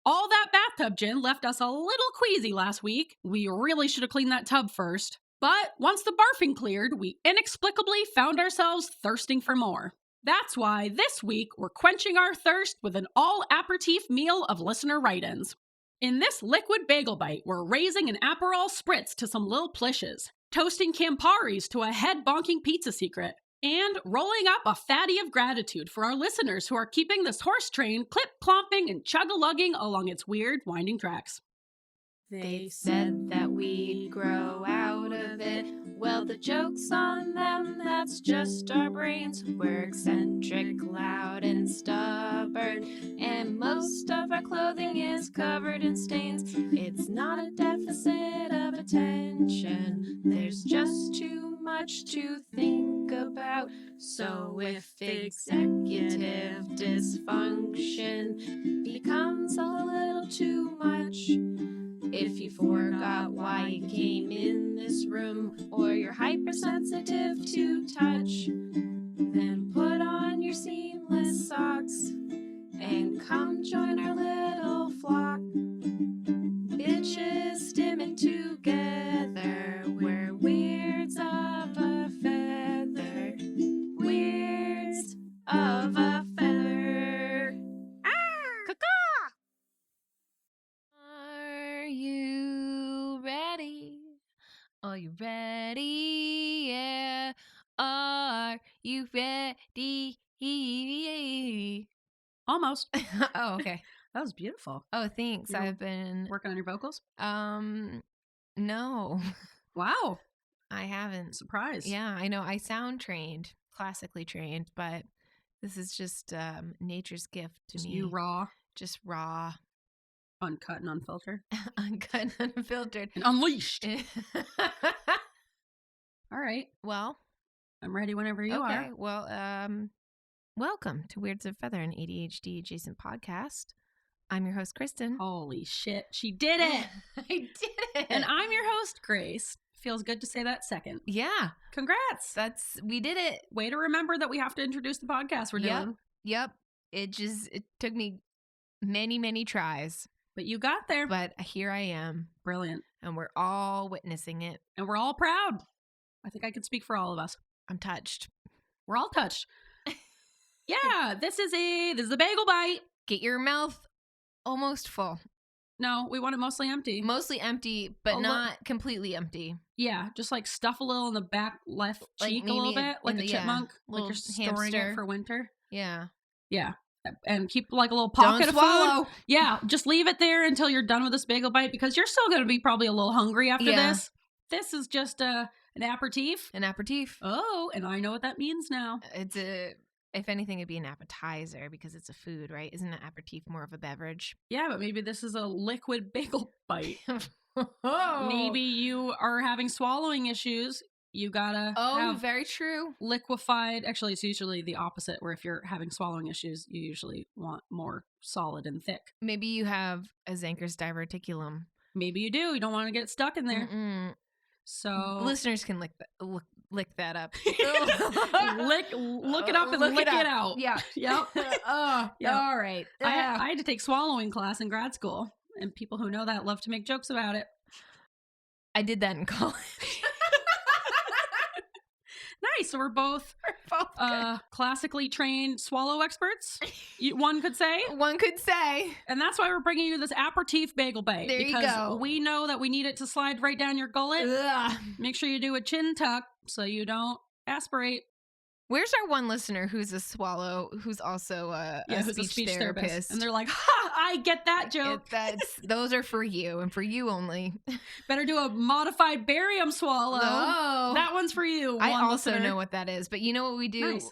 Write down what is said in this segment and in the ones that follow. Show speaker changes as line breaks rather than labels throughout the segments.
All that bathtub gin left us a little queasy last week. We really should have cleaned that tub first. But once the barfing cleared, we inexplicably found ourselves thirsting for more. That's why this week we're quenching our thirst with an all-aperitif meal of listener write-ins. In this liquid bagel bite, we're raising an Aperol Spritz to some Lil Plishes, toasting Caparis to a head-bonking pizza secret, and rolling up a fatty of gratitude for our listeners who are keeping this horse train clip-clomping and chug-a-lugging along its weird winding tracks.
They said that we'd grow out of it. Well, the joke's on them, that's just our brains. We're eccentric, loud, and stubborn, and most of our clothing is covered in stains. It's not a deficit of attention, there's just too much to think about. So if executive dysfunction becomes a little too much, if you forgot why you came in this room, or you're hypersensitive to touch, then put on your seamless socks and come join our little flock. Bitches stimming together, we're weirds of a feather, weirds of a feather. Are you ready? Yeah. Are you ready?
Almost.
Oh, okay.
That was beautiful.
Oh, thanks.
You
I've been
working on your vocals?
No.
Wow.
I haven't.
Surprise.
Yeah, I know. I sound trained, classically trained, but this is just nature's gift to me.
You raw.
Just raw.
Uncut and unfiltered.
Uncut and unfiltered.
And unleashed. All right.
Well,
I'm ready whenever you are.
Okay. Well, welcome to Weirds of Feather, an AuDHD-Adjacent podcast. I'm your host, Kristen.
Holy shit. She did it.
I did it.
And I'm your host, Grace. Feels good to say that second.
Yeah.
Congrats.
We did it.
Way to remember that we have to introduce the podcast we're doing.
Yep. It took me many, many tries.
But you got there.
But here I am.
Brilliant.
And we're all witnessing it.
And we're all proud. I think I could speak for all of us.
I'm touched.
We're all touched. Yeah, this is a Bagel Bite.
Get your mouth almost full.
No, we want it mostly empty.
Mostly empty, but not completely empty.
Yeah, just like stuff a little in the back left cheek a little bit, like a chipmunk, like you're storing it for winter.
Yeah.
Yeah. And keep like a little pocket of food. Yeah, just leave it there until you're done with this bagel bite because you're still going to be probably a little hungry after this. This is just an aperitif.
An aperitif.
Oh, and I know what that means now.
If anything, it'd be an appetizer because it's a food, right? Isn't an aperitif more of a beverage?
Yeah, but maybe this is a liquid bagel bite.
Oh.
Maybe you are having swallowing issues. You gotta have
very true.
Liquefied. Actually, it's usually the opposite, where if you're having swallowing issues, you usually want more solid and thick.
Maybe you have a Zenker's diverticulum.
Maybe you do. You don't want to get it stuck in there.
Mm-mm.
So
listeners can lick that up.
Look it up and lick it out.
Yeah.
Yep.
Yep. All right.
I had to take swallowing class in grad school, and people who know that love to make jokes about it.
I did that in college.
Nice. So we're both classically trained swallow experts. One could say.
One could say.
And that's why we're bringing you this aperitif bagel bite.
There you go.
We know that we need it to slide right down your gullet.
Ugh.
Make sure you do a chin tuck so you don't aspirate.
Where's our one listener who's a swallow, who's also a speech therapist?
And they're like, ha, I get that joke.
Those are for you and for you only. Better
do a modified barium swallow.
Oh.
That one's for you.
I also know what that is. But you know what we do?
Nice.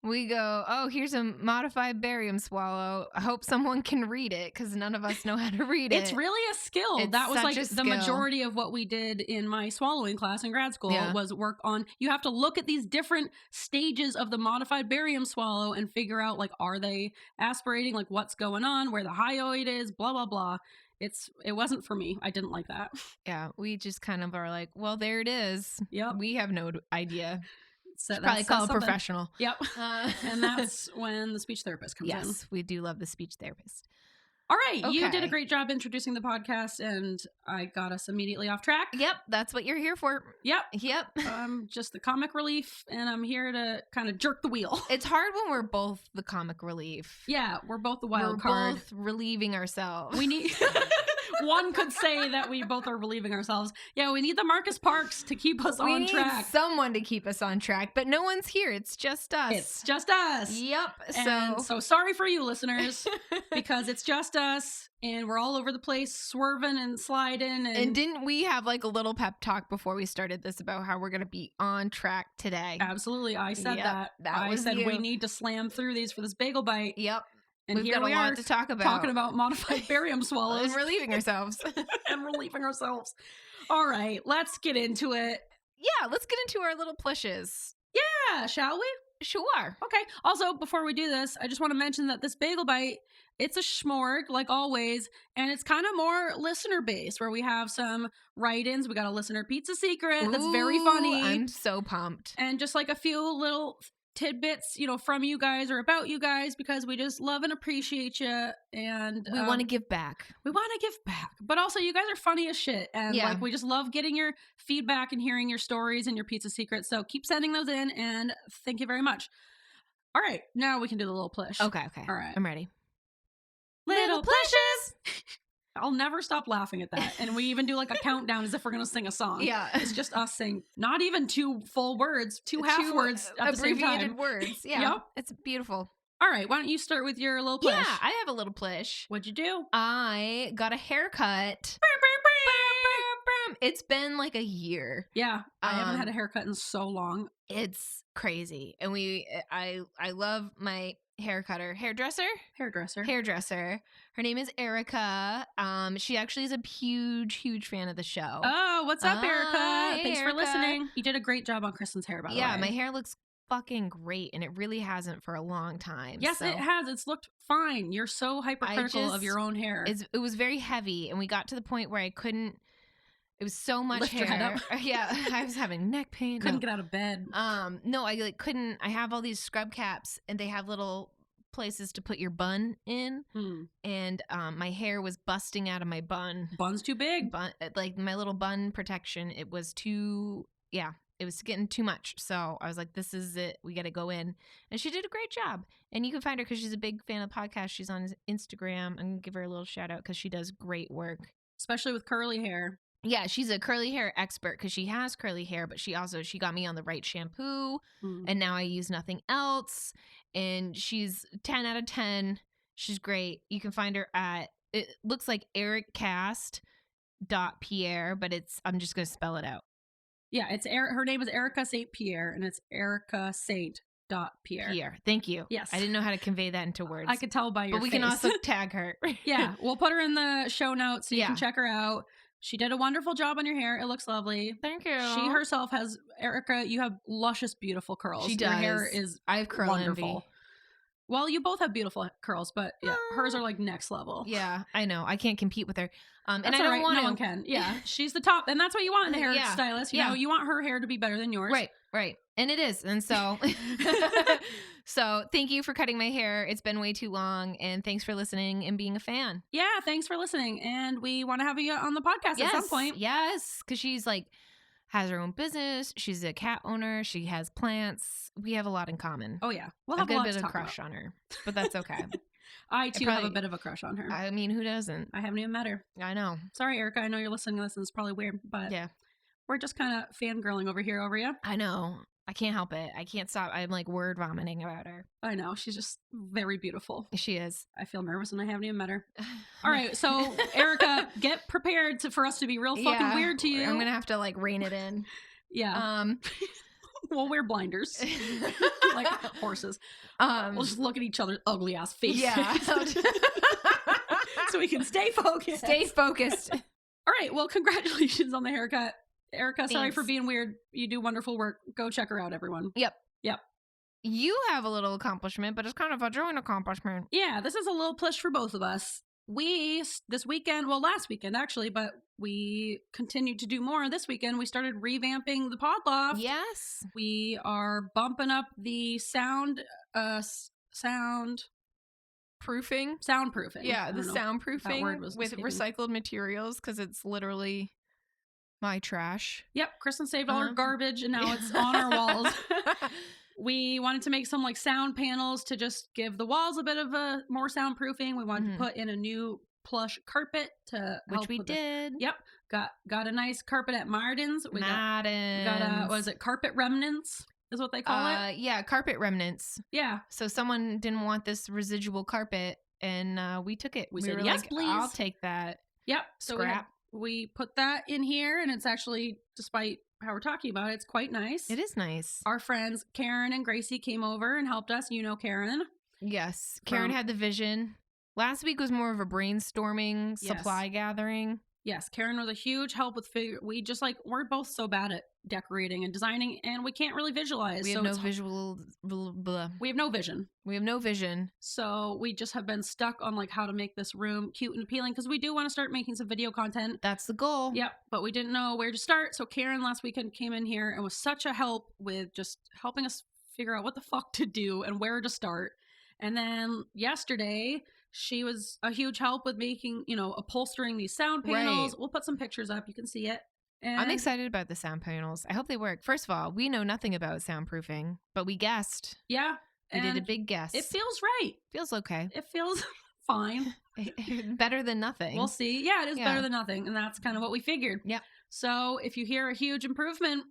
We go, oh, here's a modified barium swallow. I hope someone can read it because none of us know how to read it.
It's really a skill. That was like the majority of what we did in my swallowing class in grad school was work on. You have to look at these different stages of the modified barium swallow and figure out, like, are they aspirating? Like, what's going on? Where the hyoid is? Blah, blah, blah. It wasn't for me. I didn't like that.
Yeah, we just kind of are like, well, there it is.
Yep.
We have no idea.
So
probably call a professional.
Yep. And that's when the speech therapist comes in.
Yes, we do love the speech therapist.
All right. You did
Okay.
a great job introducing the podcast, and I got us immediately off track.
Yep, that's what you're here for.
Yep.
Yep.
I'm just the comic relief, and I'm here to kind of jerk the wheel.
It's hard when we're both the comic relief.
Yeah, we're both the wild
We're
card.
both relieving ourselves.
We need... One could say that we both are relieving ourselves. Yeah, we need the Marcus Parks to keep us on track.
We need someone to keep us on track, but no one's here. It's just us.
It's just us.
Yep.
And so sorry for you, listeners, because it's just us, and we're all over the place, swerving and sliding.
And didn't we have like a little pep talk before we started this about how we're going to be on track today?
Absolutely. I said
Yep,
that. I
was
said
you.
we need to slam through these for this bagel bite.
Yep.
And
We've
here
got
we
a lot
are
to talk about.
talking about modified barium swallows.
And relieving ourselves.
And relieving ourselves. All right, let's get into it.
Yeah, let's get into our little plishes.
Yeah, shall we?
Sure.
Okay. Also, before we do this, I just want to mention that this bagel bite, it's a schmorg, like always, and it's kind of more listener-based, where we have some write-ins. We got a listener pizza secret that's very funny.
I'm so pumped.
And just like a few little tidbits, from you guys or about you guys, because we just love and appreciate you, and
We want to give back.
we want to give back. But also, you guys are funny as shit, and
Yeah.
we just love getting your feedback and hearing your stories and your pizza secrets. So keep sending those in, and thank you very much. All right, now we can do the little plish.
Okay.
All right.
I'm ready.
Little plishes. I'll never stop laughing at that. And we even do like a countdown as if we're gonna sing a song.
Yeah.
It's just us saying not even two full words, two half words at the same
abbreviated
time.
words. Yeah.
Yep.
It's beautiful.
All right, why don't you start with your little plish?
Yeah, I have a little plish.
What'd you do?
I got a haircut. It's been like a year.
Yeah, I haven't
Um,
had a haircut in so long.
It's crazy. And I love my hairdresser. Her name is Erica. She actually is a huge fan of the show.
Oh, what's up, Erica?
Hi,
Thanks for
Erica.
listening. You did a great job on Kristen's hair, by the way.
Yeah, my hair looks fucking great, and it really hasn't for a long time.
Yes,
so
it has. It's looked fine. You're so hypercritical of
just-
your own hair.
it was very heavy, and we got to the point where I couldn't. It was so much
Lift your head
hair.
up.
Yeah, I was having neck pain.
Couldn't get out of bed.
No, I couldn't. I have all these scrub caps, and they have little places to put your bun in, and my hair was busting out of my bun.
Bun's too big.
Like my little bun protection, it was too. Yeah, it was getting too much. So I was like, "This is it. We got to go in." And she did a great job. And you can find her because she's a big fan of the podcast. She's on Instagram. I'm gonna give her a little shout out because she does great work,
Especially with curly hair.
Yeah, she's a curly hair expert because she has curly hair, but she got me on the right shampoo, and now I use nothing else. And she's 10 out of 10. She's great. You can find her at, it looks like ericcast.pierre, but I'm just going to spell it out.
Yeah, it's her name is Erica St. Pierre, and it's Erica St. Pierre.
Pierre. Thank you.
Yes.
I didn't know how to convey that into words.
I could tell by your
But we
face.
can also tag her.
Yeah, we'll put her in the show notes so you
Yeah.
can check her out. She did a wonderful job on your hair. It looks lovely.
Thank you.
She herself has, Erica, you have luscious, beautiful curls.
She
Your
does.
hair is
I have curl
wonderful.
envy.
Well, you both have beautiful curls, but yeah, hers are like next level.
Yeah, I know. I can't compete with her. And
That's
I don't
all right.
want
No
to.
one can. Yeah, she's the top, and that's what you want in a
Yeah.
hairstylist. You
Yeah.
know, you want her hair to be better than yours.
Right. And it is. And so so thank you for cutting my hair. It's been way too long, and thanks for listening and being a fan.
Yeah, thanks for listening, and we want to have you on the podcast at some point.
Yes, because she's like has her own business. She's a cat owner. She has plants. We have a lot in common.
Oh yeah, we'll
I've
have a
got
lot
a bit
to
of a
talk
crush
about.
on her, but that's okay.
I too have a
probably-
bit of a crush on her.
I mean, who doesn't?
I haven't even met her.
I know.
Sorry, Erica. I know you're listening to this, and it's probably weird, but
Yeah,
we're just kind of fangirling over here over you.
I know. I can't help it. I can't stop. I'm like word vomiting about her.
I know. She's just very beautiful.
She is.
I feel nervous and I haven't even met her. All right. So, Erica, get prepared for us to be real fucking
Yeah,
weird to you.
I'm gonna have to like rein it in.
Yeah. We'll wear blinders like horses. We'll just look at each other's ugly ass faces.
Yeah.
So we can stay focused.
Stay focused.
All right. Well, congratulations on the haircut. Erica, sorry
Thanks.
for being weird. You do wonderful work. Go check her out, everyone.
Yep.
Yep.
You have a little accomplishment, but it's kind of a joint accomplishment.
Yeah, this is a little push for both of us. This weekend, well, last weekend actually, but we continued to do more this weekend. We started revamping the pod loft.
Yes.
We are bumping up the sound
proofing.
Soundproofing.
Yeah, the soundproofing
was
with recycled materials because it's literally my trash.
Yep, Kristen saved all her garbage and now it's on our walls. We wanted to make some like sound panels to just give the walls a bit of a more soundproofing. We wanted to put in a new plush carpet to help.
Which we did.
Yep, got a nice carpet at Martin's. We got was it carpet remnants? Is what they call it?
Yeah, carpet remnants.
Yeah.
So someone didn't want this residual carpet, and we took it.
We said,
were
yes,
like,
please.
I'll take that.
Yep. So
scrap.
We put that in here, and it's actually, despite how we're talking about it, it's quite nice.
It is nice.
Our friends Karen and Gracie came over and helped us. You know Karen.
Yes. Karen had the vision. Last week was more of a brainstorming, supply gathering.
Yes, Karen was a huge help with we just like, we're both so bad at decorating and designing, and we can't really visualize.
We have no visual.
We have no vision.
We have no vision.
So we just have been stuck on like how to make this room cute and appealing because we do want to start making some video content.
That's the goal.
Yep, but we didn't know where to start. So Karen last weekend came in here and was such a help with just helping us figure out what the fuck to do and where to start. And then yesterday, she was a huge help with making, upholstering these sound panels. Right. We'll put some pictures up. You can see it. And
I'm excited about the sound panels. I hope they work. First of all, we know nothing about soundproofing, but we guessed.
Yeah.
We did a big guess.
It feels right.
Feels okay.
It feels fine.
Better than nothing.
We'll see. Yeah, it is better than nothing. And that's kind of what we figured.
Yeah.
So if you hear a huge improvement,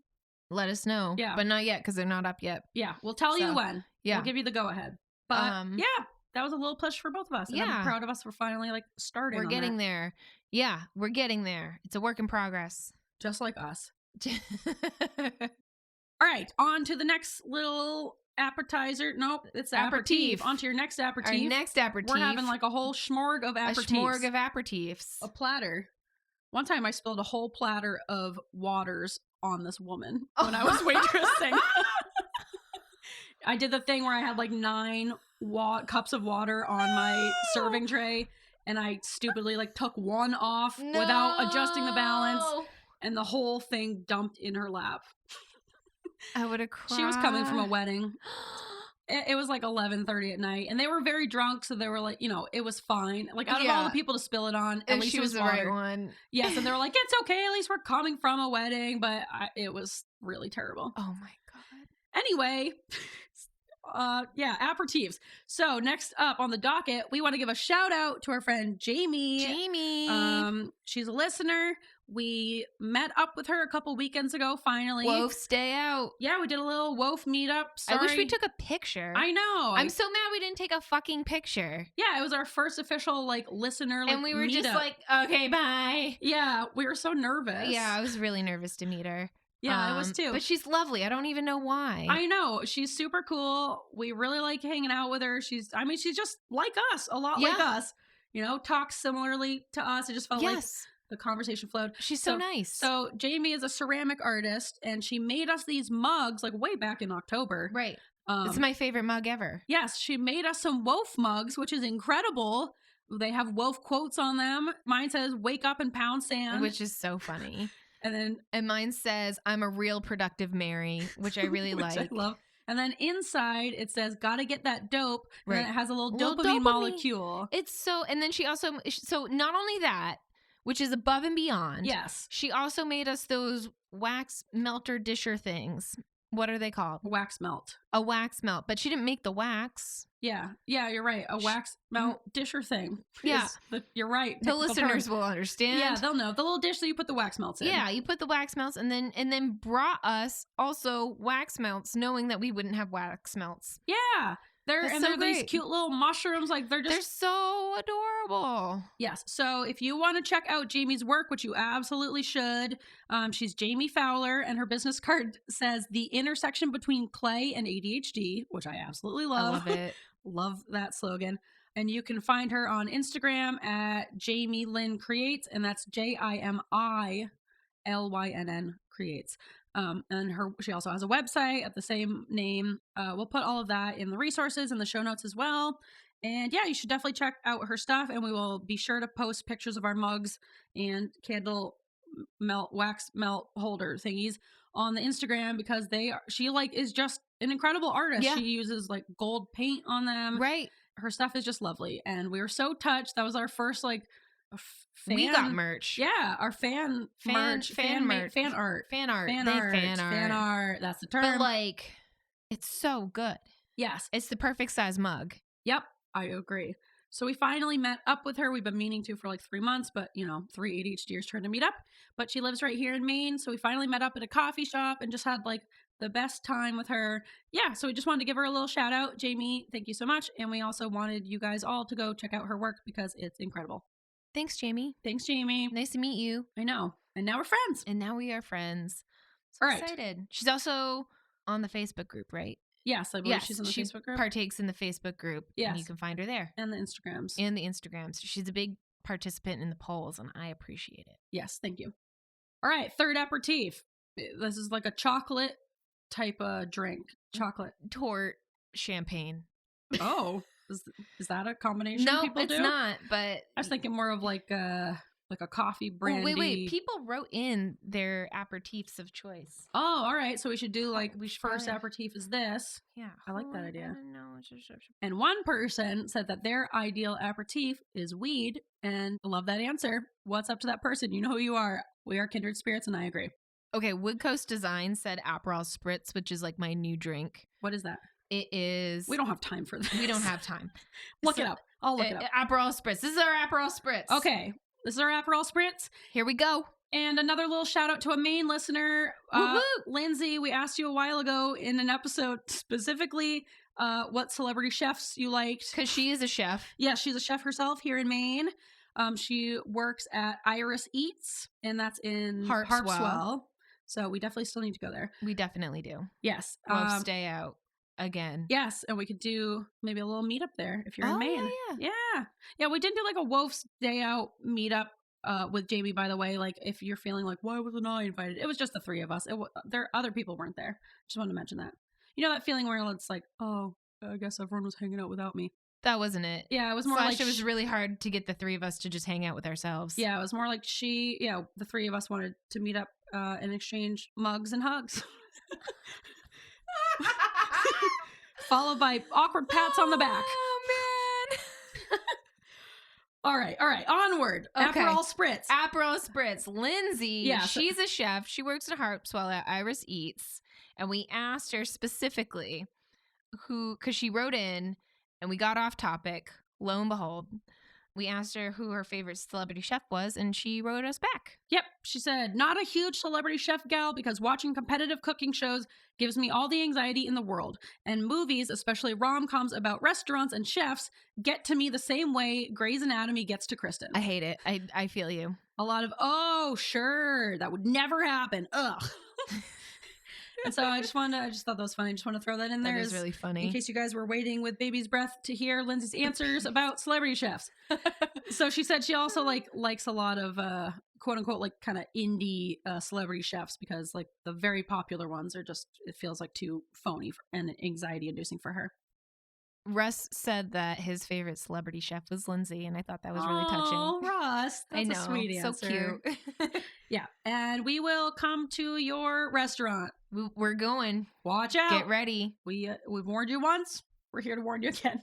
let us know.
Yeah.
But not yet because they're not up yet.
Yeah. We'll tell you when.
Yeah.
We'll give you the go ahead. But yeah, that was a little push for both of us. And I'm proud of us for finally like starting.
We're getting there. Yeah, we're getting there. It's a work in progress.
Just like us. All right, on to the next little appetizer. Nope, it's aperitif. On to your next aperitif.
Our next aperitif.
We're having like a whole schmorg of aperitifs.
A schmorg of aperitifs.
A platter. One time I spilled a whole platter of waters on this woman when I was waitressing. I did the thing where I had like 9 cups of water on my serving tray, and I stupidly like took one off without adjusting the balance, and the whole thing dumped in her lap.
I would have cried.
She was coming from a wedding. It was like 11:30 at night, and they were very drunk, so they were like, it was fine. Like out of all the people to spill it on, at least
she was the right one.
Yes, and they were like, it's okay. At least we're coming from a wedding, but it was really terrible.
Oh my god.
Anyway. Aperitifs. So next up on the docket, we want to give a shout out to our friend Jamie. She's a listener. We met up with her a couple weekends ago, finally.
Woofs Day Out.
Yeah, we did a little Woof meetup. Sorry.
I wish we took a picture.
I know.
I'm so mad we didn't take a fucking picture.
Yeah, it was our first official listener
and we were
meetup.
Just like, okay, bye.
Yeah, we were so nervous.
Yeah, I was really nervous to meet her.
Yeah, I was too.
But she's lovely. I don't even know why.
I know. She's super cool. We really like hanging out with her. She's just like us, a lot like us. Talks similarly to us. It just felt like the conversation flowed.
She's so nice.
So Jamie is a ceramic artist, and she made us these mugs like way back in October.
Right. It's my favorite mug ever.
Yes, she made us some Wof mugs, which is incredible. They have Wof quotes on them. Mine says, "Wake up and pound sand,"
which is so funny.
And
mine says, "I'm a real productive Mary," which I really
which
like.
I love. And then inside it says, "Gotta get that dope." Right. And then it has a little dopamine molecule.
It's so, and then she also, so not only that, which is above and beyond.
Yes.
She also made us those wax melter disher things. What are they called?
Wax melt.
A wax melt. But she didn't make the wax.
Yeah. Yeah, you're right. A wax melt disher thing.
Yeah.
You're right.
The listeners will understand.
Yeah, they'll know. The little dish that you put the wax melts in.
Yeah, you put the wax melts and then brought us also wax melts, knowing that we wouldn't have wax melts.
Yeah. They're these cute little mushrooms. They're
so adorable.
Yes. So if you want to check out Jamie's work, which you absolutely should, she's Jamie Fowler, and her business card says "the intersection between clay and ADHD," which I absolutely love.
I love it.
Love that slogan. And you can find her on Instagram at Jamie Lynn Creates, and that's JIMILYNN Creates. And she also has a website at the same name. We'll put all of that in the resources and the show notes as well. And yeah, you should definitely check out her stuff, and we will be sure to post pictures of our mugs and candle wax melt holder thingies on the Instagram, because she is just an incredible artist. Yeah. She uses gold paint on them.
Right.
her stuff is just lovely. And we were so touched. That was our first like fan.
We got merch.
Yeah, our fan merch. Fan art.
Fan art.
Fan art. That's the term.
But like, it's so good.
Yes.
It's the perfect size mug.
Yep, I agree. So we finally met up with her. We've been meaning to for like 3 months, but 3 ADHDers trying to meet up. But she lives right here in Maine. So we finally met up at a coffee shop and just had like the best time with her. Yeah, so we just wanted to give her a little shout out. Jamie, thank you so much. And we also wanted you guys all to go check out her work because it's incredible.
Thanks, Jamie.
Thanks, Jamie.
Nice to meet you.
I know. And now we're friends.
And now we are friends. So
all right.
Excited. She's also on the Facebook group, right?
Yes, I believe she's in the Facebook group.
Partakes in the Facebook group.
Yes.
And you can find her there.
And the Instagrams.
She's a big participant in the polls, and I appreciate it.
Yes, thank you. All right, third aperitif. This is like a chocolate type of drink. Chocolate.
Tort champagne.
Oh, is that a combination people do?
No, it's not, but...
I was thinking more of like a coffee brandy.
Wait. People wrote in their aperitifs of choice.
Oh, all right. So we should do like first aperitif is this.
Yeah.
I like that idea.
I don't know.
And one person said that their ideal aperitif is weed. And I love that answer. What's up to that person? You know who you are. We are kindred spirits, and I agree.
Okay, Wood Coast Design said Aperol Spritz, which is like my new drink.
What is that?
It is...
We don't have time for this.
We don't have time.
Look it up. I'll look it up.
Aperol Spritz. This is our Aperol Spritz.
Okay. This is our Aperol Spritz.
Here we go.
And another little shout out to a Maine listener. Lindsay, we asked you a while ago in an episode specifically what celebrity chefs you liked.
Because she is a chef.
Yeah, she's a chef herself here in Maine. She works at Iris Eats, and that's in Harpswell. So we definitely still need to go there.
We definitely do.
Yes.
We'll stay out again.
Yes, and we could do maybe a little meetup there if you're in Maine. Yeah, we didn't do like a Wolf's Day Out meetup with Jamie, by the way. Like if you're feeling like, why wasn't I invited? It was just the three of us. Other people weren't there. Just wanted to mention that. You know that feeling where it's like, oh, I guess everyone was hanging out without me.
That wasn't it.
Yeah, it was more like...
it was really hard to get the three of us to just hang out with ourselves.
Yeah, it was more like the three of us wanted to meet up and exchange mugs and hugs. Followed by awkward pats on the back.
Oh, man.
All right. Onward. Okay. Aperol Spritz.
Lindsay, she's a chef. She works at Harpswell at Iris Eats. And we asked her specifically because she wrote in and we got off topic. Lo and behold, we asked her who her favorite celebrity chef was, and she wrote us back.
Yep. She said, not a huge celebrity chef gal because watching competitive cooking shows gives me all the anxiety in the world. And movies, especially rom-coms about restaurants and chefs, get to me the same way Grey's Anatomy gets to Kristen.
I hate it. I feel you.
A lot of, oh, sure, that would never happen. Ugh. And so I just thought that was funny. I just want to throw that in there.
That is really funny.
In case you guys were waiting with baby's breath to hear Lindsay's answers about celebrity chefs. So she said she also likes a lot of quote unquote like kind of indie celebrity chefs because like the very popular ones are just, it feels like too phony and anxiety inducing for her.
Russ said that his favorite celebrity chef was Lindsay, and I thought that was really touching.
Oh, Russ. That's a sweet answer.
So cute.
Yeah. And we will come to your restaurant.
We're going.
Watch out.
Get ready.
We've warned you once. We're here to warn you again.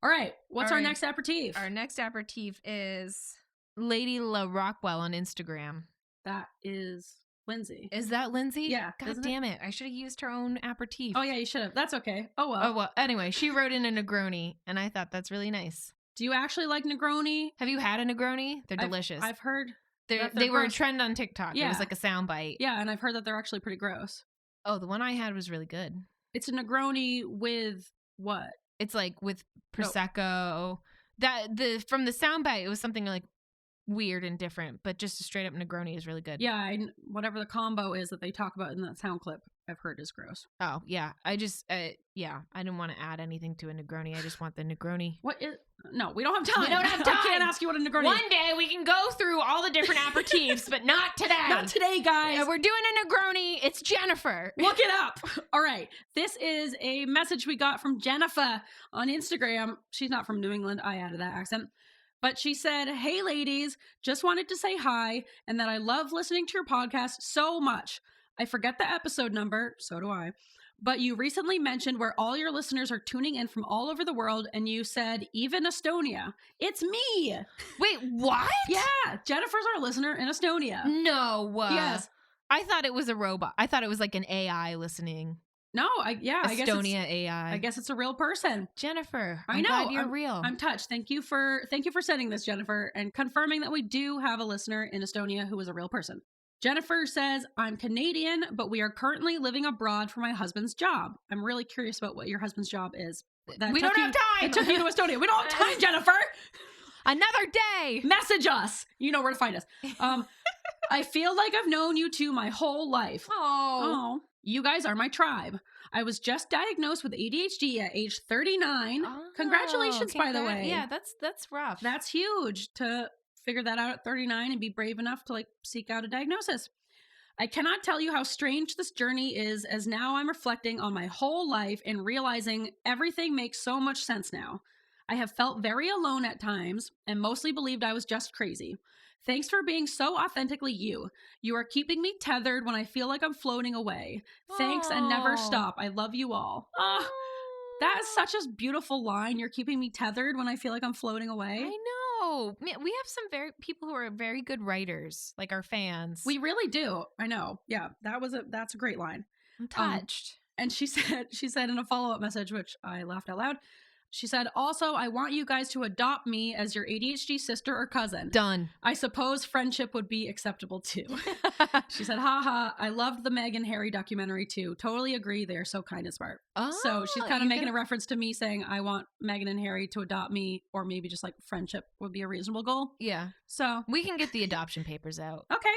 All right. What's our next aperitif?
Our next aperitif is Lady La Rockwell on Instagram.
That is Lindsay.
Is that Lindsay?
Yeah.
God damn it. I should have used her own aperitif.
Oh, yeah, you should have. That's okay. Oh, well.
Anyway, she wrote in a Negroni, and I thought that's really nice.
Do you actually like Negroni?
Have you had a Negroni? They're delicious.
I've heard.
They were a trend on TikTok. Yeah. It was like a soundbite.
Yeah, and I've heard that they're actually pretty gross.
Oh, the one I had was really good.
It's a Negroni with what?
It's like with Prosecco. From the soundbite, it was something like weird and different, but just a straight up Negroni is really good.
Yeah, whatever the combo is that they talk about in that sound clip, I've heard is gross.
Oh, yeah. I just, I didn't want to add anything to a Negroni. I just want the Negroni.
No, we don't have time.
We don't have time.
I can't ask you what a Negroni is.
One day we can go through all the different aperitifs, but not today.
Not today, guys.
We're doing a Negroni. It's Jennifer.
Look it up. All right. This is a message we got from Jennifer on Instagram. She's not from New England. I added that accent. But she said, hey, ladies, just wanted to say hi and that I love listening to your podcast so much. I forget the episode number, so do I. But you recently mentioned where all your listeners are tuning in from all over the world, and you said, even Estonia. It's me.
Wait, what?
Yeah, Jennifer's our listener in Estonia.
No.
Yes.
I thought it was a robot. I thought it was like an AI listening.
No, I guess
Estonia AI.
I guess it's a real person.
Jennifer,
I
I'm
know.
glad you're real.
I'm touched. Thank you for sending this, Jennifer, and confirming that we do have a listener in Estonia who is a real person. Jennifer says, I'm Canadian, but we are currently living abroad for my husband's job. I'm really curious about what your husband's job is.
We don't have time.
It took you to Estonia. We don't have time, Jennifer.
Another day.
Message us. You know where to find us. I feel like I've known you two my whole life.
Oh.
You guys are my tribe. I was just diagnosed with ADHD at age 39. Congratulations, by the way.
Yeah, that's rough.
That's huge to figure that out at 39 and be brave enough to seek out a diagnosis. I cannot tell you how strange this journey is, as now I'm reflecting on my whole life and realizing everything makes so much sense now. I have felt very alone at times and mostly believed I was just crazy. Thanks for being so authentically you. You are keeping me tethered when I feel like I'm floating away. Thanks and never stop. I love you all. That is such a beautiful line. You're keeping me tethered when I feel like I'm floating away.
I know. Man, we have some people who are very good writers, like our fans.
We really do. I know. Yeah, that's a great line.
I'm touched.
And she said in a follow-up message, which I laughed out loud, she said, also, I want you guys to adopt me as your ADHD sister or cousin.
Done.
I suppose friendship would be acceptable too. She said, haha, I loved the Meg and Harry documentary too. Totally agree. They're so kind and smart. So she's kind of making a reference to me saying, I want Megan and Harry to adopt me, or maybe just friendship would be a reasonable goal.
Yeah.
So
we can get the adoption papers out.
Okay.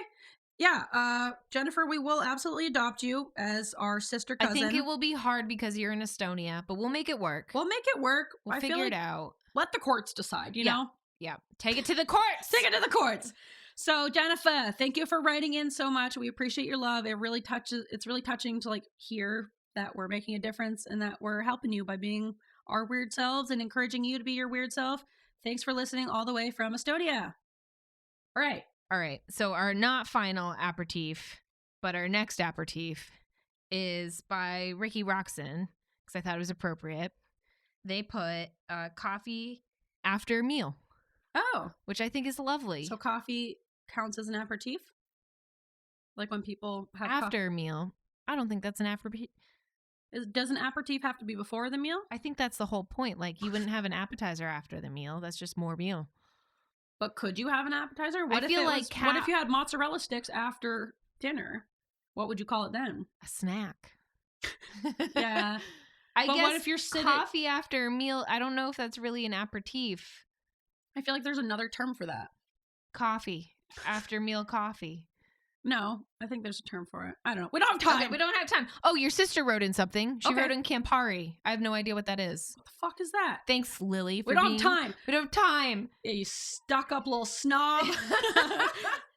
Yeah, Jennifer, we will absolutely adopt you as our sister cousin.
I think it will be hard because you're in Estonia, but we'll make it work.
We'll
figure it out.
Let the courts decide, you know?
Yeah. Take it to the courts.
Take it to the courts. So, Jennifer, thank you for writing in so much. We appreciate your love. It's really touching to hear that we're making a difference and that we're helping you by being our weird selves and encouraging you to be your weird self. Thanks for listening all the way from Estonia. All right.
So our not final aperitif, but our next aperitif is by Ricky Roxon, because I thought it was appropriate. They put coffee after a meal.
Oh.
Which I think is lovely.
So coffee counts as an aperitif? Like when people have
after a meal. I don't think that's an aperitif.
Does an aperitif have to be before the meal?
I think that's the whole point. You wouldn't have an appetizer after the meal. That's just more meal.
But could you have an appetizer? What if you had mozzarella sticks after dinner? What would you call it then?
A snack.
Yeah.
I guess
what if you're sitting...
coffee after a meal, I don't know if that's really an aperitif.
I feel like there's another term for that.
Coffee. After meal coffee.
No, I think there's a term for it. I don't know. We don't have time.
Okay, we don't have time. Oh, your sister wrote in something. She wrote in Campari. I have no idea what that is.
What the fuck is that?
Thanks, Lily.
We don't have time.
We don't have time.
Yeah, you stuck up little snob.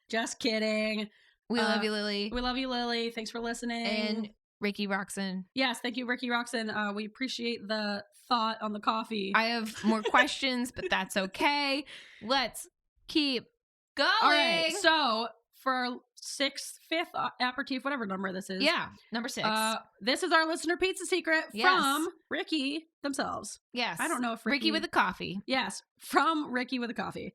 Just kidding.
We love you, Lily.
We love you, Lily. Thanks for listening.
And Ricky Roxon.
Yes, thank you, Ricky Roxon. We appreciate the thought on the coffee.
I have more questions, but that's okay. Let's keep going.
All right, so for our fifth aperitif, whatever number this is.
Yeah, number 6.
This is our listener pizza secret from Ricky themselves.
Yes.
I don't know if
Ricky with a coffee.
Yes, from Ricky with a coffee.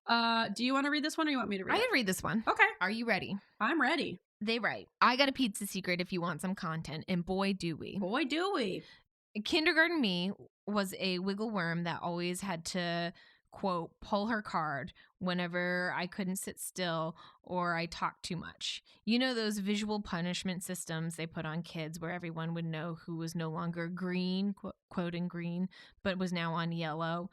Do you want to read this one or you want me to read it?
I can read this one.
Okay.
Are you ready?
I'm ready.
They write, I got a pizza secret if you want some content, and boy do we.
Boy do we.
Kindergarten me was a wiggle worm that always had to, quote, pull her card whenever I couldn't sit still or I talked too much. You know those visual punishment systems they put on kids where everyone would know who was no longer green, quoting green, but was now on yellow.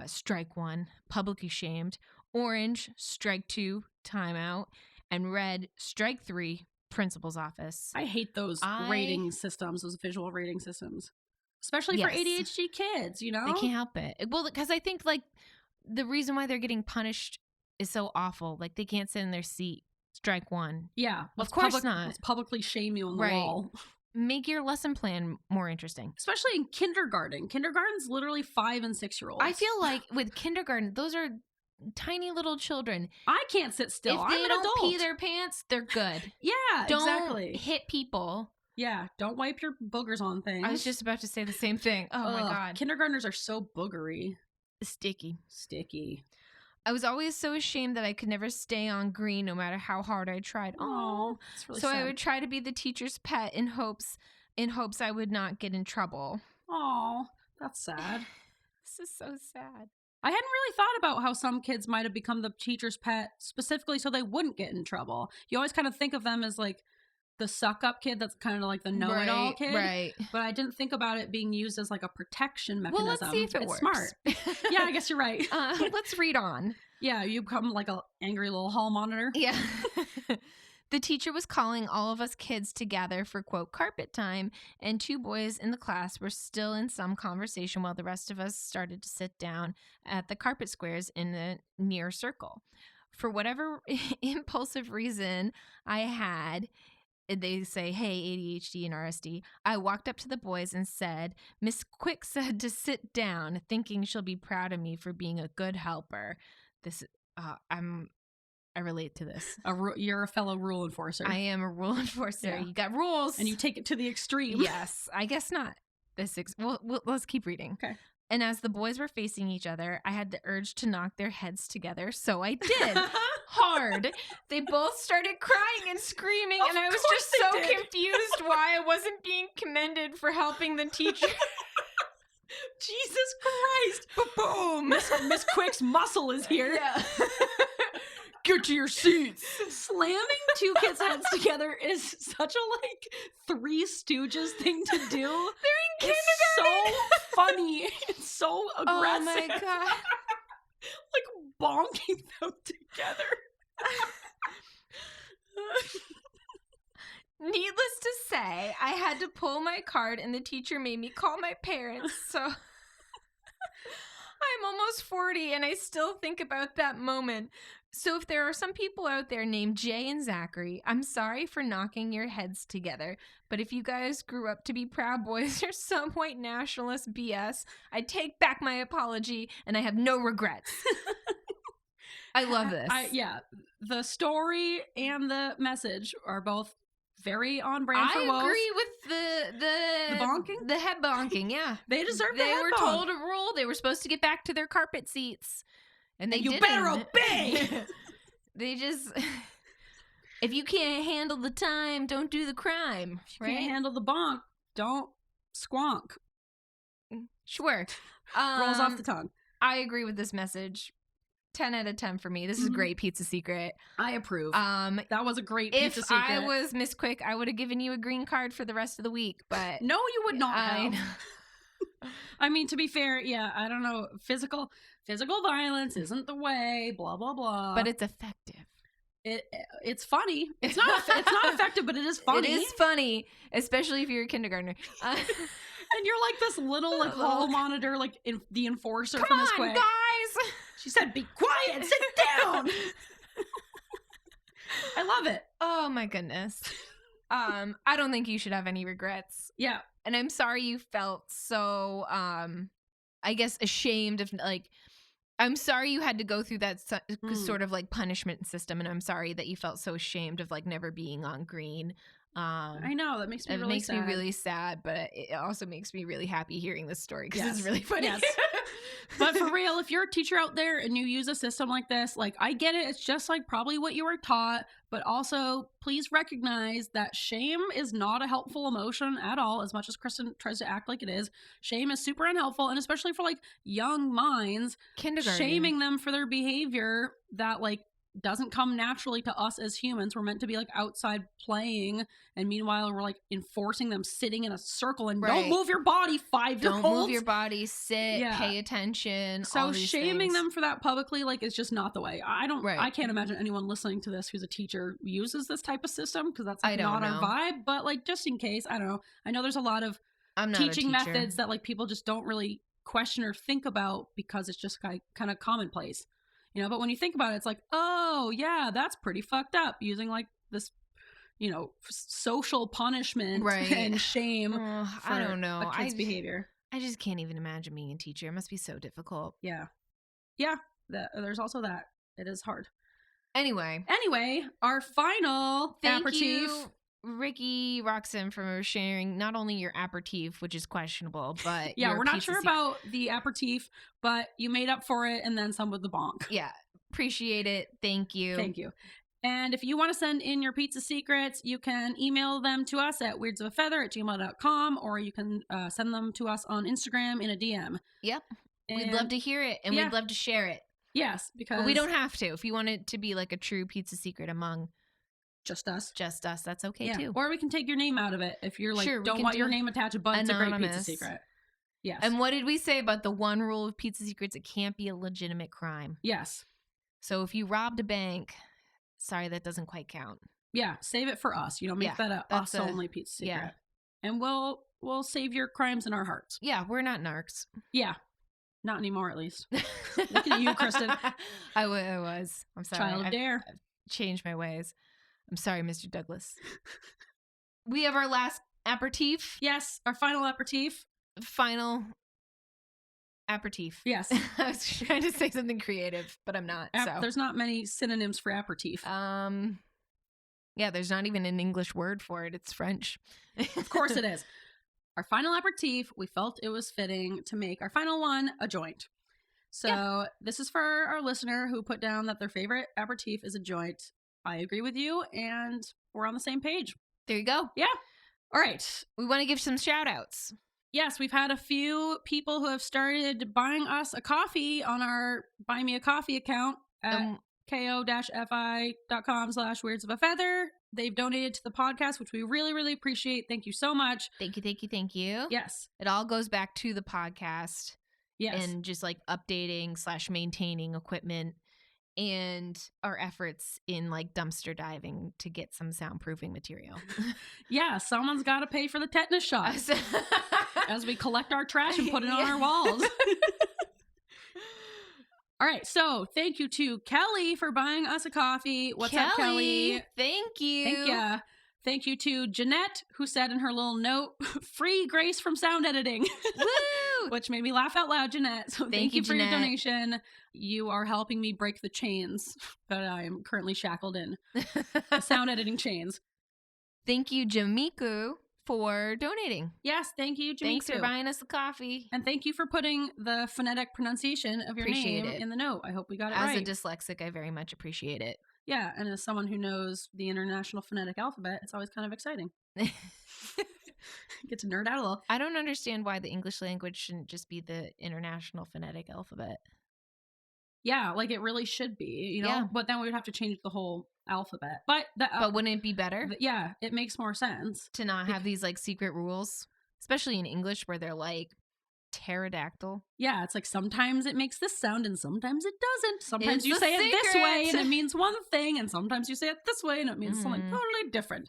Strike 1, publicly shamed. Orange, strike 2, timeout. And red, strike 3, principal's office.
I hate those rating systems, those visual rating systems. Especially for ADHD kids, you know?
They can't help it. Well, because I think, the reason why they're getting punished is so awful. They can't sit in their seat. Strike 1.
Yeah.
Of course not.
Let's publicly shame you on the wall.
Make your lesson plan more interesting.
Especially in kindergarten. Kindergarten's literally 5 and 6-year-olds.
I feel like with kindergarten, those are tiny little children.
I can't sit still.
If they
I'm an
don't
adult.
pee their pants, they're good.
Yeah,
don't
exactly.
hit people.
Yeah, don't wipe your boogers on things.
I was just about to say the same thing. Oh my God.
Kindergartners are so boogery.
Sticky.
I
was always so ashamed that I could never stay on green no matter how hard I tried.
Oh, that's really
so
sad.
I would try to be the teacher's pet in hopes I would not get in trouble.
Oh, that's sad.
This is so sad.
I hadn't really thought about how some kids might have become the teacher's pet specifically so they wouldn't get in trouble. You always kind of think of them as like the suck-up kid that's kind of like the know-it-all kid.
Right.
But I didn't think about it being used as like a protection mechanism.
Well, let's see if it works.
Smart. Yeah, I guess you're right.
Let's read on.
Yeah, you become like an angry little hall monitor.
Yeah. The teacher was calling all of us kids together for, quote, carpet time, and 2 boys in the class were still in some conversation while the rest of us started to sit down at the carpet squares in a near circle. For whatever impulsive reason I had, they say, hey, ADHD and RSD, I walked up to the boys and said, Miss Quick said to sit down, thinking she'll be proud of me for being a good helper. I relate to this.
You're a fellow rule enforcer.
I am a rule enforcer. Yeah. You got rules.
And you take it to the extreme.
Yes. I guess not. Let's keep reading.
Okay.
And as the boys were facing each other, I had the urge to knock their heads together, so I did. Hard. They both started crying and screaming, and I was just so confused why I wasn't being commended for helping the teacher.
Jesus Christ. Boom. Miss Quick's muscle is here.
Yeah.
Get to your seats. Slamming 2 kids' heads together is such a like Three Stooges thing to do.
They're in kindergarten.
It's so funny. It's so aggressive.
Oh my God.
Like bonking them together.
Needless to say, I had to pull my card and the teacher made me call my parents, so I'm almost 40 and I still think about that moment. So if there are some people out there named Jay and Zachary, I'm sorry for knocking your heads together, but if you guys grew up to be Proud Boys or some white nationalist BS, I take back my apology and I have no regrets. I love this.
Yeah, the story and the message are both very on brand for both.
I agree with the
bonking?
The head bonking, yeah.
They deserve the head
They were
bonk.
told a rule. They were supposed to get back to their carpet seats. And they didn't.
You better obey!
They just... If you can't handle the time, don't do the crime.
If you can't handle the bonk, don't squonk.
Sure.
Rolls off the tongue.
I agree with this message. 10 out of 10 for me. This is a great pizza secret.
I approve. That was a great pizza secret.
If I was Miss Quick, I would have given you a green card for the rest of the week, but...
No, you would not have. I mean, to be fair, yeah, I don't know. Physical violence isn't the way, blah, blah, blah.
But it's effective.
It's funny. It's not effective, but it is funny.
It is funny, especially if you're a kindergartner.
And you're like this little like hall monitor, like the enforcer
Come
from Miss
on,
Quick.
Guys!
She said, "Be quiet, sit down." I love it.
Oh my goodness. I don't think you should have any regrets.
Yeah,
and I'm sorry you felt so. I guess ashamed of like. I'm sorry you had to go through that sort of like punishment system, and I'm sorry that you felt so ashamed of like never being on green.
I know that makes me really sad.
It makes me really sad, but it also makes me really happy hearing this story because it's really funny.
Yes. But for real, if you're a teacher out there and you use a system like this, like I get it, it's just like probably what you were taught, but also please recognize that shame is not a helpful emotion at all, as much as Kristen tries to act like it is. Shame is super unhelpful, and especially for like young minds,
kindergarten,
shaming them for their behavior that like doesn't come naturally to us as humans. We're meant to be like outside playing, and meanwhile we're like enforcing them sitting in a circle and don't move your body, 5-year-olds.
Don't move your body, sit, pay attention.
So
all these
shaming
things.
them for that publicly like is just not the way. I can't imagine anyone listening to this who's a teacher uses this type of system, because that's like not our vibe. But like just in case, I don't know. I know there's a lot of teaching methods that like people just don't really question or think about because it's just kind of commonplace. You know, but when you think about it, it's like, oh, yeah, that's pretty fucked up, using like this, you know, social punishment and shame for
I don't know.
a kid's behavior.
I just can't even imagine being a teacher. It must be so difficult.
Yeah. Yeah. There's also that. It is hard.
Anyway,
our final aperitif.
Ricky Roxanne for sharing not only your aperitif, which is questionable, but
Yeah,
your
we're not
pizza
sure about the aperitif, but you made up for it and then some with the bonk.
Yeah, appreciate it. Thank you.
Thank you. And if you want to send in your pizza secrets, you can email them to us at weirdsofafeather@gmail.com, or you can send them to us on Instagram in a DM.
Yep.
And
we'd love to hear it, and we'd love to share it.
Yes, because...
But we don't have to. If you want it to be like a true pizza secret among
just us,
that's okay too.
Or we can take your name out of it if you're like,
sure,
don't want your name attached, but it's a great pizza secret. Yes.
And what did we say about the one rule of pizza secrets? It can't be a legitimate crime.
Yes.
So if you robbed a bank, sorry, that doesn't quite count.
Yeah, save it for us. Make that a us only pizza secret. Yeah. And we'll save your crimes in our hearts.
Yeah, we're not narcs.
Yeah. Not anymore, at least. Looking at you, Kristen.
I was. I'm sorry.
Child of dare.
I've changed my ways. I'm sorry, Mr. Douglas. We have our last aperitif.
Yes, our final aperitif.
Final aperitif.
Yes.
I was trying to say something creative, but I'm not.
There's not many synonyms for aperitif.
Yeah, there's not even an English word for it. It's French.
Of course it is. Our final aperitif, we felt it was fitting to make our final one a joint. So this is for our listener who put down that their favorite aperitif is a joint. I agree with you, and we're on the same page.
There you go.
Yeah. All right.
We want to give some shout outs.
Yes, we've had a few people who have started buying us a coffee on our Buy Me a Coffee account at ko-fi.com/weirdsofafeather. They've donated to the podcast, which we really, really appreciate. Thank you so much.
Thank you.
Yes.
It all goes back to the podcast.
Yes.
And just like updating/maintaining equipment and our efforts in like dumpster diving to get some soundproofing material.
Yeah, someone's got to pay for the tetanus shots as we collect our trash and put it on our walls. All right, so thank you to Kelly for buying us a coffee. What's up, Kelly?
Thank you.
Thank you. Thank you to Jeanette, who said in her little note, free grace from sound editing.
Woo!
Which made me laugh out loud, Jeanette. So thank you for
Jeanette.
your donation. You are helping me break the chains that I am currently shackled in. The sound editing chains.
Thank you, Jamiku, for donating.
Yes, thank you, Jamiku.
Thanks for buying us a coffee.
And thank you for putting the phonetic pronunciation of your name in the note. I hope we got it right.
As a dyslexic, I very much appreciate it.
Yeah, and as someone who knows the International Phonetic Alphabet, it's always kind of exciting. Get to nerd out a little.
I don't understand why the English language shouldn't just be the International Phonetic Alphabet.
Yeah, like it really should be,
Yeah.
But then we would have to change the whole alphabet. But
wouldn't it be better?
Yeah, it makes more sense
to not have these like secret rules, especially in English where they're like pterodactyl.
Yeah, it's like sometimes it makes this sound and sometimes it doesn't. Sometimes you say
it
this way and it means one thing, and sometimes you say it this way and it means something totally different.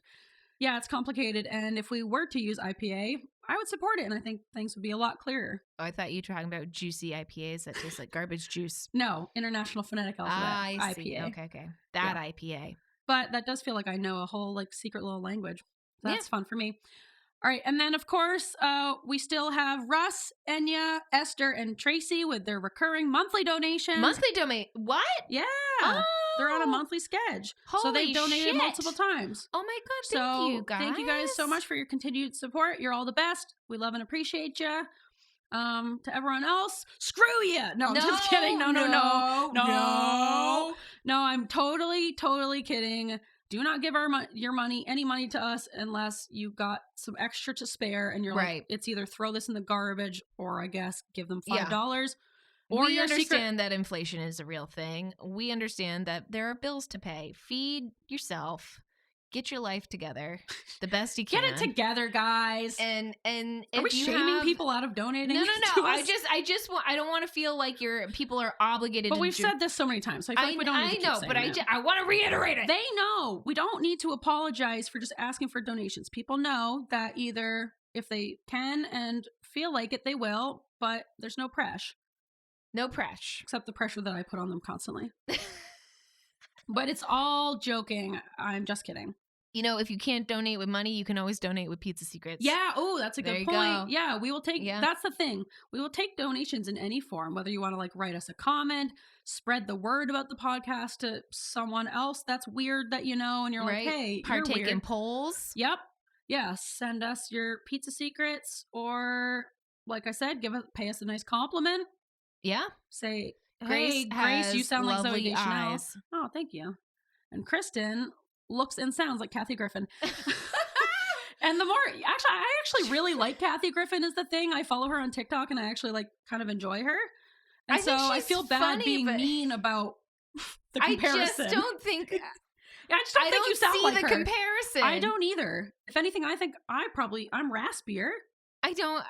Yeah, it's complicated, and if we were to use IPA, I would support it, and I think things would be a lot clearer.
Oh, I thought you were talking about juicy IPAs that taste like garbage juice.
No, International Phonetic Alphabet.
I see.
IPA.
Okay. That IPA.
But that does feel like I know a whole like secret little language. So that's fun for me. All right, and then of course, we still have Russ, Enya, Esther, and Tracy with their recurring monthly donations.
What?
Yeah.
Oh.
They're on a monthly schedge. So they've donated multiple times.
Oh my God, thank you guys.
Thank you guys so much for your continued support. You're all the best. We love and appreciate you. To everyone else, screw you. No, I'm just kidding. No, I'm totally kidding. Do not give any money to us unless you got some extra to spare and you're like, it's either throw this in the garbage or I guess give them $5. Or
we understand that inflation is a real thing. We understand that there are bills to pay. Feed yourself. Get your life together the best you can.
Get it together, guys.
And
are we shaming people out of donating?
No. I don't want to feel like people are obligated.
But we've said this so many times, so I feel like we don't need to keep saying it.
I want to reiterate it.
They know we don't need to apologize for just asking for donations. People know that either if they can and feel like it, they will. But there's no pressure.
No pressure.
Except the pressure that I put on them constantly. But it's all joking. I'm just kidding.
if you can't donate with money, you can always donate with pizza secrets.
Yeah. Oh, that's a
There
good
you
point.
go.
Yeah, we will take, that's the thing. We will take donations in any form, whether you want to like write us a comment, spread the word about the podcast to someone else that's weird that you know, and you're like, hey,
partake
you're weird.
in polls.
Yep. Yeah. Send us your pizza secrets, or like I said, pay us a nice compliment.
Yeah.
Say,
Grace,
Grace, you sound like Zooey
lovely
Deschanel.
eyes.
Oh, thank you. And Kristen looks and sounds like Kathy Griffin. And the more, I actually really like Kathy Griffin is the thing. I follow her on TikTok and I actually like kind of enjoy her. And I feel bad
funny,
being mean about the comparison.
I just don't think.
I just don't think you sound like her.
The comparison.
I don't either. If anything, I think I'm raspier.
I don't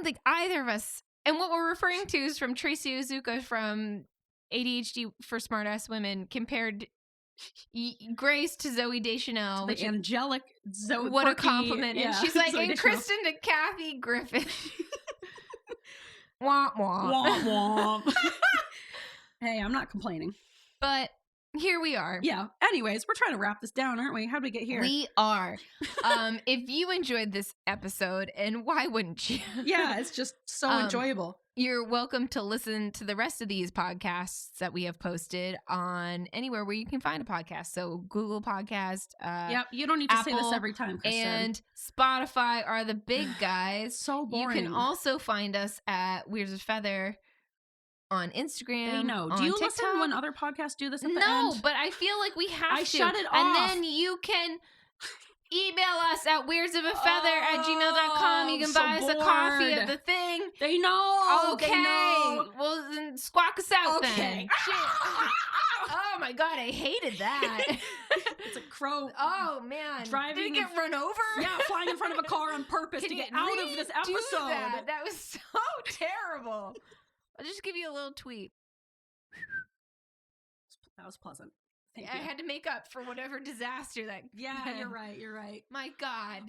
think either of us. And what we're referring to is from Tracy Ozuka from ADHD for Smartass Women compared Grace to Zooey Deschanel.
The angelic Zoe.
What a compliment.
Yeah,
and she's like,
Zooey
and
Deschanel.
Kristen to Kathy Griffin. Womp womp.
Womp womp. Hey, I'm not complaining.
But here we are.
Yeah. Anyways, we're trying to wrap this down, aren't we? How'd we get here?
We are. If you enjoyed this episode, and why wouldn't you?
Yeah, it's just so enjoyable.
You're welcome to listen to the rest of these podcasts that we have posted on anywhere where you can find a podcast. So Google Podcast.
Yep, you don't need to
Apple,
say this every time, Kristen.
And Spotify are the big guys.
So boring.
You can also find us at Weirds with Feather on Instagram.
They know. Do you
TikTok.
listen when other podcasts do this at the end?
No, but I feel like we have to.
shut it off.
And then you can email us at weirdsofafeather@gmail.com. You can buy us a coffee at the thing.
They know.
Okay.
They know.
Well, then squawk us out then.
Shit.
Oh my God, I hated that.
It's a crow.
Oh man.
Driving.
Did it get run over?
Yeah, flying in front of a car on purpose to get out of this episode.
That was so terrible. I'll just give you a little tweet.
That was pleasant. Thank
I
you.
had to make up for whatever disaster that.
Yeah, you're right. You're right.
My God.